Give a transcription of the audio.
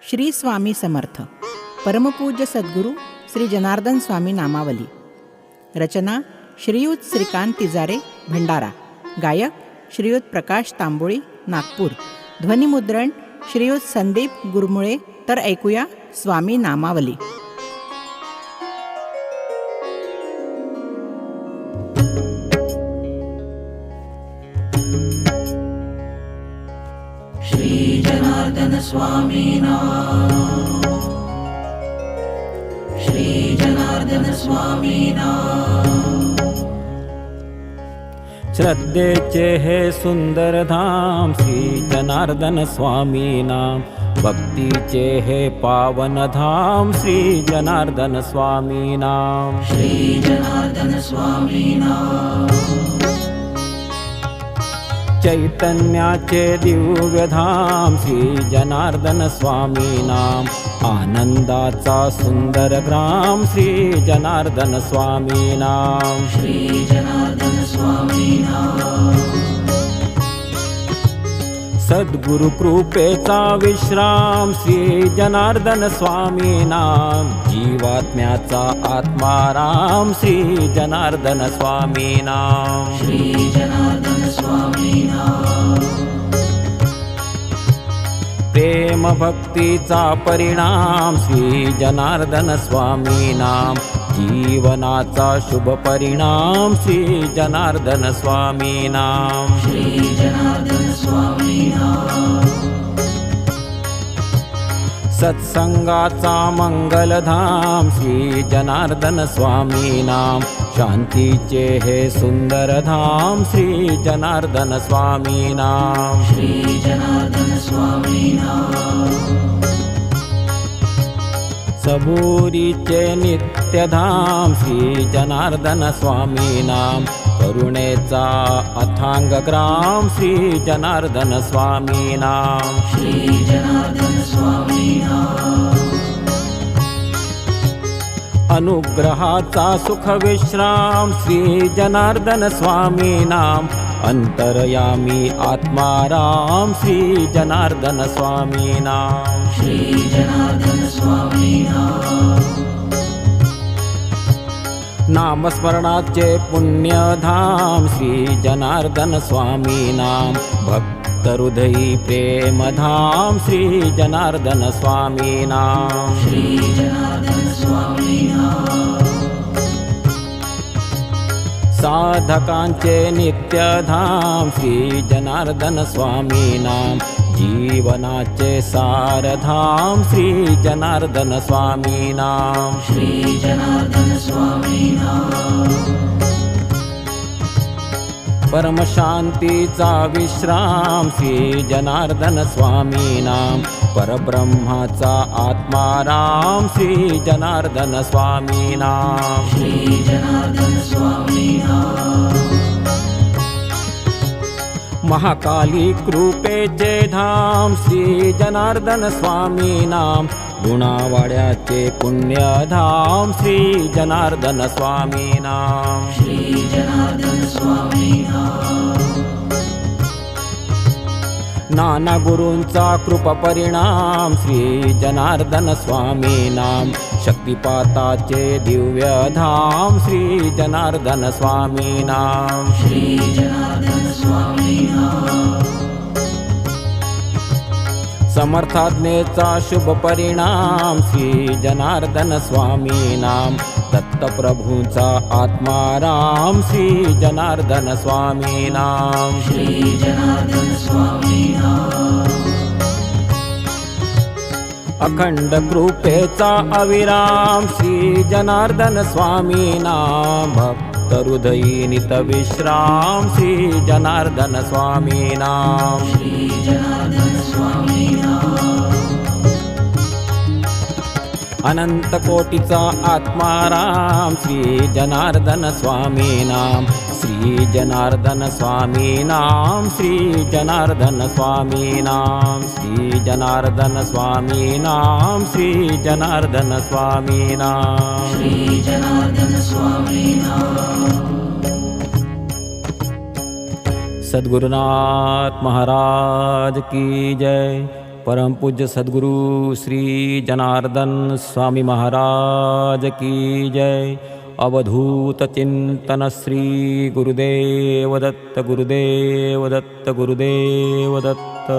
श्री स्वामी समर्थ. परमपूज्य सद्गुरू श्री जनार्दन स्वामी नामावली. रचना श्रीयुत श्रीकांत तिजारे भंडारा. गायक श्रीयुत प्रकाश तांबोळी नागपूर. ध्वनिमुद्रण श्रीयुत संदीप गुरमुळे. तर ऐकूया स्वामी नामावली. श्री जनार्दन स्वामी नाम. श्री जनार्दन स्वामी नाम. श्रद्धेचे हे सुंदर धाम श्री जनार्दन स्वामी नाम. भक्तीचे हे पावन धाम श्री जनार्दन स्वामी नाम. श्री जनार्दन स्वामी नाम. चैतन्याचे दिव्य धाम श्री जनार्दन स्वामी नाम. आनंदाचा सुंदर ग्राम श्री जनार्दन स्वामी नाम. श्री जनार्दन स्वामी नाम. सद्गुरु कृपेचा विश्राम श्री जनार्दन स्वामी नाम. जीवात्म्याचा आत्माराम श्री जनार्दन स्वामी नाम. श्री जनार्दन स्वामी नाम. प्रेम भक्तीचा परिणाम श्री जनार्दन स्वामी नाम. जीवनाचा शुभ परिणाम श्री जनार्दन स्वामी नाम. श्री जनार्दन स्वामी नाम. सत्संगाचा मंगलधाम श्री जनार्दन स्वामी नाम. शांतीचे हे सुंदर धाम श्री जनार्दन स्वामी नाम. श्री जनार्दन स्वामी नाम. सबुरीचे नित्यधाम श्री जनार्दन स्वामी नाम. करुणेचा अथांग ग्राम श्री जनार्दन स्वामी नाम. श्री जनार्दन स्वामी नाम. अनुग्रहाचा सुख विश्राम श्री जनार्दन स्वामी नाम. अंतरयामी आत्माराम श्री जनार्दन स्वामी नाम. श्री जनार्दन स्वामी नाम. नामस्मरणाचे पुण्यधाम श्री जनार्दन स्वामी नाम. भक्त हृदयी प्रेमधाम श्री जनार्दन स्वामी नाम. श्री जनार्दन स्वामी नाम. साधकांचे नित्यधाम श्री जनार्दन स्वामी नाम. जीवनाचे सारधाम श्री जनार्दन स्वामी नाम. श्री जनार्दन स्वामी नाम. परमशांतीचा विश्राम श्री जनार्दन स्वामी नाम. परब्रह्माचा आत्माराम श्री जनार्दन स्वामी नाम. श्री जनार्दन स्वामी नाम. महाकाली कृपेचे धाम श्री जनार्दन स्वामी नाम. गुणावाड्याचे पुण्यधाम श्री जनार्दन स्वामी नाम. श्री जनार्दन स्वामी नाम. नाना गुरूंचा कृपा परिणाम श्री जनार्दन स्वामी नाम. शक्तिपाताचे दिव्य धाम श्री जनार्दन स्वामी नाम. श्री जनार्दन स्वामी नाम. समर्थाज्ञेचा शुभ परिणाम श्री जनार्दन स्वामी नाम. दत्तप्रभूंचा आत्माराम श्री जनार्दन स्वामी नाम. श्री जनार्दन स्वामी नाम. अखंड कृपेचा अविराम श्री जनार्दन स्वामी नाम. भक्त हृदयी नित विश्राम श्री जनार्दन स्वामी नाम. श्री जनार्दन स्वामी नाम. अनंत कोटीचा आत्माराम श्री जनार्दन स्वामी नाम. श्री जनार्दन स्वामी नाम. श्री जनार्दन स्वामी नाम. श्री जनार्दन स्वामी नाम. श्री जनार्दन स्वामी नाम. श्री जनार्दन स्वामी नाम. सद्गुरुनाथ महाराज की जय. परमपूज्य सद्गुरु श्री जनार्दन स्वामी महाराज की जय। अवधूत चिंतन श्री गुरुदेव दत्त गुरुदेव दत्त गुरुदेव दत्त।